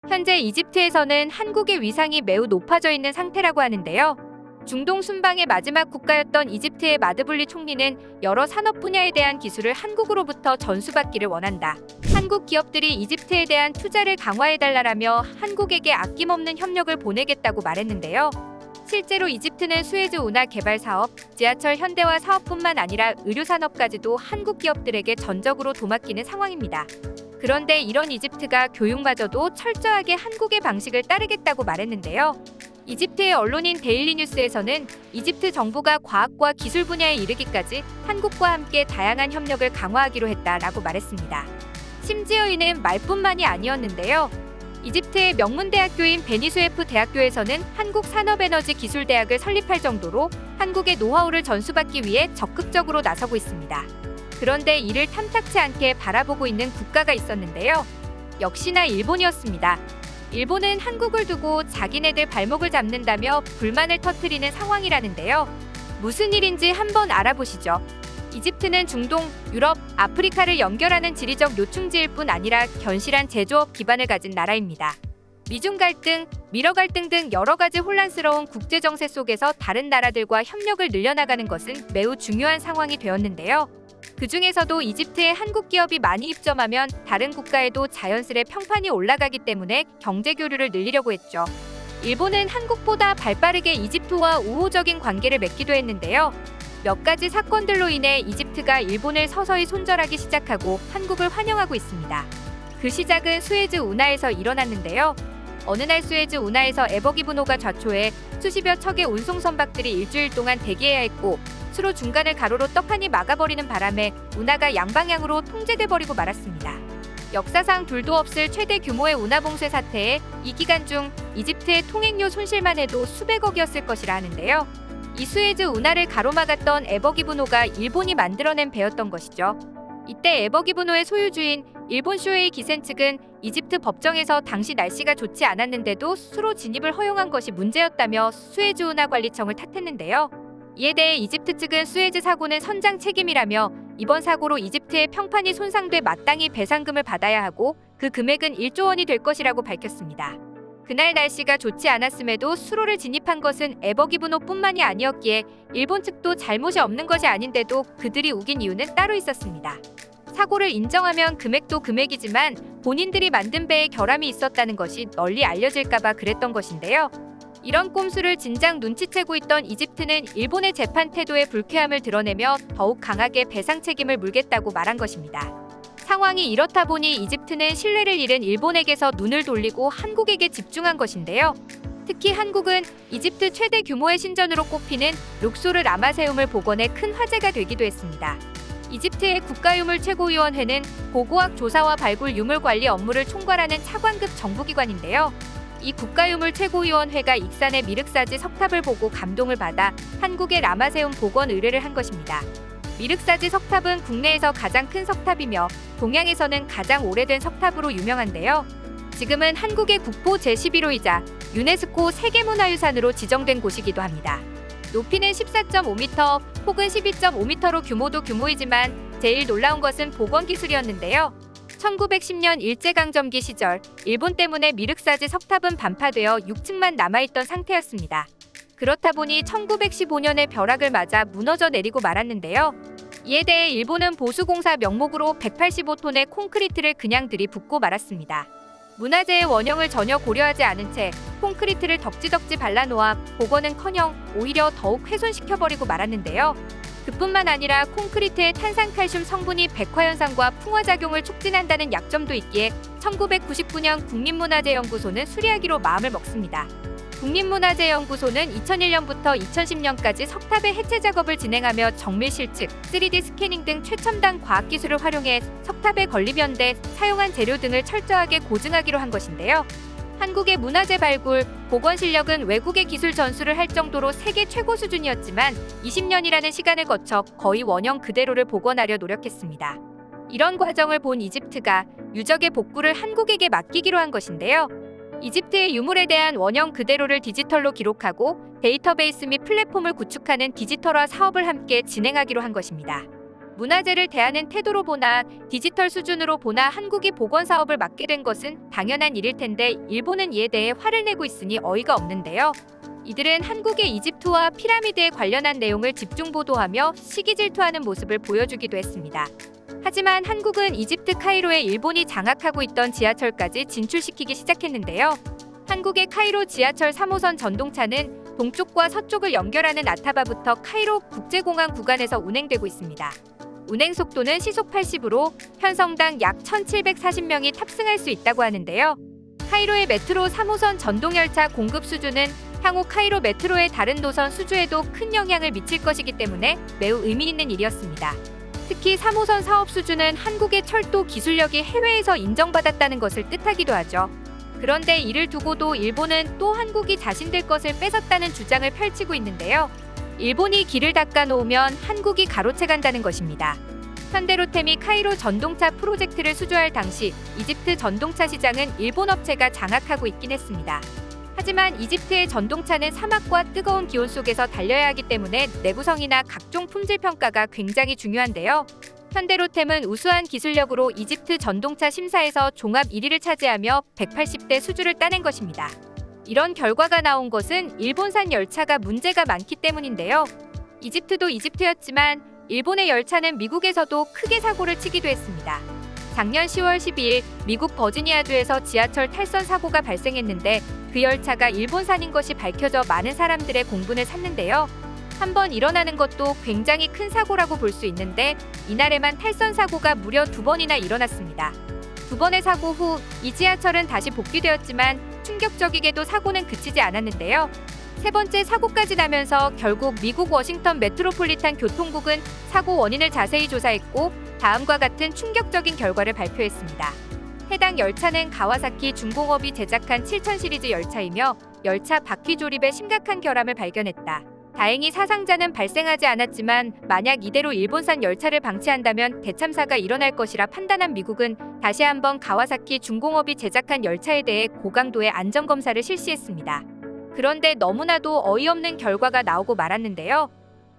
현재 이집트에서는 한국의 위상이 매우 높아져 있는 상태라고 하는데요. 중동 순방의 마지막 국가였던 이집트의 마드불리 총리는 여러 산업 분야에 대한 기술을 한국으로부터 전수받기를 원한다. 한국 기업들이 이집트에 대한 투자를 강화해달라며 한국에게 아낌없는 협력을 보내겠다고 말했는데요. 실제로 이집트는 수에즈 운하 개발 사업, 지하철 현대화 사업뿐만 아니라 의료 산업까지도 한국 기업들에게 전적으로 도맡기는 상황입니다. 그런데 이런 이집트가 교육마저도 철저하게 한국의 방식을 따르겠다고 말했는데요. 이집트의 언론인 데일리뉴스에서는 이집트 정부가 과학과 기술 분야에 이르기까지 한국과 함께 다양한 협력을 강화하기로 했다라고 말했습니다. 심지어 이는 말뿐만이 아니었는데요. 이집트의 명문대학교인 베니수에프 대학교에서는 한국산업에너지기술대학을 설립할 정도로 한국의 노하우를 전수받기 위해 적극적으로 나서고 있습니다. 그런데 이를 탐탁치 않게 바라보고 있는 국가가 있었는데요. 역시나 일본이었습니다. 일본은 한국을 두고 자기네들 발목을 잡는다며 불만을 터뜨리는 상황이라는데요. 무슨 일인지 한번 알아보시죠. 이집트는 중동, 유럽, 아프리카를 연결하는 지리적 요충지일 뿐 아니라 견실한 제조업 기반을 가진 나라입니다. 미중 갈등, 미러 갈등 등 여러 가지 혼란스러운 국제 정세 속에서 다른 나라들과 협력을 늘려나가는 것은 매우 중요한 상황이 되었는데요. 그 중에서도 이집트에 한국 기업이 많이 입점하면 다른 국가에도 자연스레 평판이 올라가기 때문에 경제 교류를 늘리려고 했죠. 일본은 한국보다 발빠르게 이집트와 우호적인 관계를 맺기도 했는데요. 몇 가지 사건들로 인해 이집트가 일본을 서서히 손절하기 시작하고 한국을 환영하고 있습니다. 그 시작은 수에즈 운하에서 일어났는데요. 어느 날 수에즈 운하에서 에버기브노가 좌초해 수십여 척의 운송 선박들이 일주일 동안 대기해야 했고 수로 중간을 가로로 떡하니 막아버리는 바람에 운하가 양방향으로 통제돼버리고 말았습니다. 역사상 둘도 없을 최대 규모의 운하 봉쇄 사태에 이 기간 중 이집트의 통행료 손실만 해도 수백억이었을 것이라 하는데요. 이 수에즈 운하를 가로막았던 에버기브노가 일본이 만들어낸 배였던 것이죠. 이때 에버기브노의 소유주인 일본 쇼헤이 기센 측은 이집트 법정에서 당시 날씨가 좋지 않았는데도 수로 진입을 허용한 것이 문제였다며 수에즈 운하 관리청을 탓했는데요. 이에 대해 이집트 측은 수에즈 사고는 선장 책임이라며 이번 사고로 이집트의 평판이 손상돼 마땅히 배상금을 받아야 하고 그 금액은 1조 원이 될 것이라고 밝혔습니다. 그날 날씨가 좋지 않았음에도 수로를 진입한 것은 에버기브노뿐만이 아니었기에 일본 측도 잘못이 없는 것이 아닌데도 그들이 우긴 이유는 따로 있었습니다. 사고를 인정하면 금액도 금액이지만 본인들이 만든 배에 결함이 있었다는 것이 널리 알려질까봐 그랬던 것인데요. 이런 꼼수를 진작 눈치채고 있던 이집트는 일본의 재판 태도에 불쾌함을 드러내며 더욱 강하게 배상 책임을 물겠다고 말한 것입니다. 상황이 이렇다 보니 이집트는 신뢰를 잃은 일본에게서 눈을 돌리고 한국에게 집중한 것인데요. 특히 한국은 이집트 최대 규모의 신전으로 꼽히는 룩소르 라마세움을 복원해 큰 화제가 되기도 했습니다. 이집트의 국가유물 최고위원회는 고고학 조사와 발굴 유물 관리 업무를 총괄하는 차관급 정부기관인데요. 이 국가유물 최고위원회가 익산의 미륵사지 석탑을 보고 감동을 받아 한국의 라마세움 복원 의뢰를 한 것입니다. 미륵사지 석탑은 국내에서 가장 큰 석탑이며 동양에서는 가장 오래된 석탑으로 유명한데요. 지금은 한국의 국보 제11호이자 유네스코 세계문화유산으로 지정된 곳이기도 합니다. 높이는 14.5m 혹은 12.5m로 규모도 규모이지만 제일 놀라운 것은 복원 기술이었는데요. 1910년 일제강점기 시절 일본 때문에 미륵사지 석탑은 반파되어 6층만 남아있던 상태였습니다. 그렇다 보니 1915년에 벼락을 맞아 무너져 내리고 말았는데요. 이에 대해 일본은 보수공사 명목으로 185톤의 콘크리트를 그냥 들이붓고 말았습니다. 문화재의 원형을 전혀 고려하지 않은 채 콘크리트를 덕지덕지 발라놓아 복원은커녕 오히려 더욱 훼손시켜버리고 말았는데요. 그뿐만 아니라 콘크리트의 탄산칼슘 성분이 백화현상과 풍화작용을 촉진한다는 약점도 있기에 1999년 국립문화재연구소는 수리하기로 마음을 먹습니다. 국립문화재연구소는 2001년부터 2010년까지 석탑의 해체 작업을 진행하며 정밀 실측, 3D 스캐닝 등 최첨단 과학기술을 활용해 석탑의 건립연대, 사용한 재료 등을 철저하게 고증하기로 한 것인데요. 한국의 문화재 발굴, 복원 실력은 외국의 기술 전수를 할 정도로 세계 최고 수준이었지만 20년이라는 시간을 거쳐 거의 원형 그대로를 복원하려 노력했습니다. 이런 과정을 본 이집트가 유적의 복구를 한국에게 맡기기로 한 것인데요. 이집트의 유물에 대한 원형 그대로를 디지털로 기록하고 데이터베이스 및 플랫폼을 구축하는 디지털화 사업을 함께 진행하기로 한 것입니다. 문화재를 대하는 태도로 보나 디지털 수준으로 보나 한국이 복원 사업을 맡게 된 것은 당연한 일일 텐데 일본은 이에 대해 화를 내고 있으니 어이가 없는데요. 이들은 한국의 이집트와 피라미드에 관련한 내용을 집중 보도하며 시기 질투하는 모습을 보여주기도 했습니다. 하지만 한국은 이집트 카이로에 일본이 장악하고 있던 지하철까지 진출시키기 시작했는데요. 한국의 카이로 지하철 3호선 전동차는 동쪽과 서쪽을 연결하는 아타바부터 카이로 국제공항 구간에서 운행되고 있습니다. 운행 속도는 시속 80으로 편성당 약 1,740명이 탑승할 수 있다고 하는데요. 카이로의 메트로 3호선 전동열차 공급 수주는 향후 카이로 메트로의 다른 노선 수주에도 큰 영향을 미칠 것이기 때문에 매우 의미 있는 일이었습니다. 특히 3호선 사업 수주는 한국의 철도 기술력이 해외에서 인정받았다는 것을 뜻하기도 하죠. 그런데 이를 두고도 일본은 또 한국이 자신들 것을 뺏었다는 주장을 펼치고 있는데요. 일본이 길을 닦아 놓으면 한국이 가로채간다는 것입니다. 현대로템이 카이로 전동차 프로젝트를 수주할 당시 이집트 전동차 시장은 일본 업체가 장악하고 있긴 했습니다. 하지만 이집트의 전동차는 사막과 뜨거운 기온 속에서 달려야 하기 때문에 내구성이나 각종 품질 평가가 굉장히 중요한데요. 현대로템은 우수한 기술력으로 이집트 전동차 심사에서 종합 1위를 차지하며 180대 수주를 따낸 것입니다. 이런 결과가 나온 것은 일본산 열차가 문제가 많기 때문인데요. 이집트도 이집트였지만 일본의 열차는 미국에서도 크게 사고를 치기도 했습니다. 작년 10월 12일 미국 버지니아주에서 지하철 탈선 사고가 발생했는데 그 열차가 일본산인 것이 밝혀져 많은 사람들의 공분을 샀는데요. 한번 일어나는 것도 굉장히 큰 사고라고 볼 수 있는데 이날에만 탈선 사고가 무려 2번이나 일어났습니다. 2번의 사고 후 이 지하철은 다시 복귀되었지만 충격적이게도 사고는 그치지 않았는데요. 세 번째 사고까지 나면서 결국 미국 워싱턴 메트로폴리탄 교통국은 사고 원인을 자세히 조사했고 다음과 같은 충격적인 결과를 발표했습니다. 해당 열차는 가와사키 중공업이 제작한 7000 시리즈 열차이며 열차 바퀴 조립에 심각한 결함을 발견했다. 다행히 사상자는 발생하지 않았지만 만약 이대로 일본산 열차를 방치한다면 대참사가 일어날 것이라 판단한 미국은 다시 한번 가와사키 중공업이 제작한 열차에 대해 고강도의 안전검사를 실시했습니다. 그런데 너무나도 어이없는 결과가 나오고 말았는데요.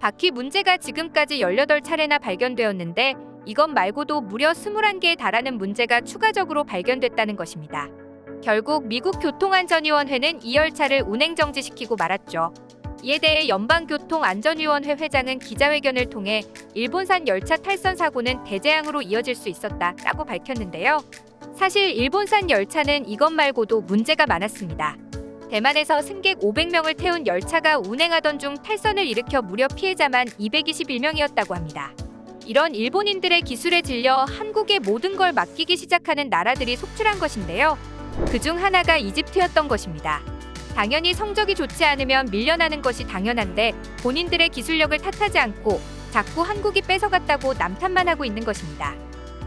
바퀴 문제가 지금까지 18차례나 발견되었는데 이것 말고도 무려 21개에 달하는 문제가 추가적으로 발견됐다는 것입니다. 결국 미국 교통안전위원회는 이 열차를 운행 정지시키고 말았죠. 이에 대해 연방교통안전위원회 회장은 기자회견을 통해 일본산 열차 탈선 사고는 대재앙으로 이어질 수 있었다라고 밝혔는데요. 사실 일본산 열차는 이것 말고도 문제가 많았습니다. 대만에서 승객 500명을 태운 열차가 운행하던 중 탈선을 일으켜 무려 피해자만 221명이었다고 합니다. 이런 일본인들의 기술에 질려 한국의 모든 걸 맡기기 시작하는 나라들이 속출한 것인데요. 그중 하나가 이집트였던 것입니다. 당연히 성적이 좋지 않으면 밀려나는 것이 당연한데 본인들의 기술력을 탓하지 않고 자꾸 한국이 뺏어갔다고 남탓만 하고 있는 것입니다.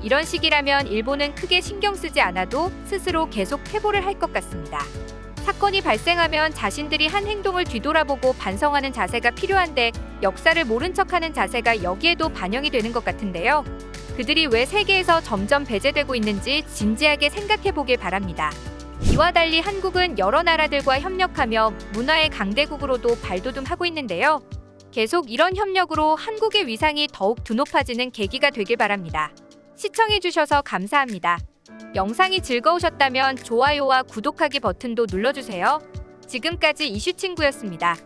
이런 식이라면 일본은 크게 신경 쓰지 않아도 스스로 계속 퇴보를 할 것 같습니다. 사건이 발생하면 자신들이 한 행동을 뒤돌아보고 반성하는 자세가 필요한데 역사를 모른 척하는 자세가 여기에도 반영이 되는 것 같은데요. 그들이 왜 세계에서 점점 배제되고 있는지 진지하게 생각해 보길 바랍니다. 이와 달리 한국은 여러 나라들과 협력하며 문화의 강대국으로도 발돋움하고 있는데요. 계속 이런 협력으로 한국의 위상이 더욱 드높아지는 계기가 되길 바랍니다. 시청해주셔서 감사합니다. 영상이 즐거우셨다면 좋아요와 구독하기 버튼도 눌러주세요. 지금까지 이슈친구였습니다.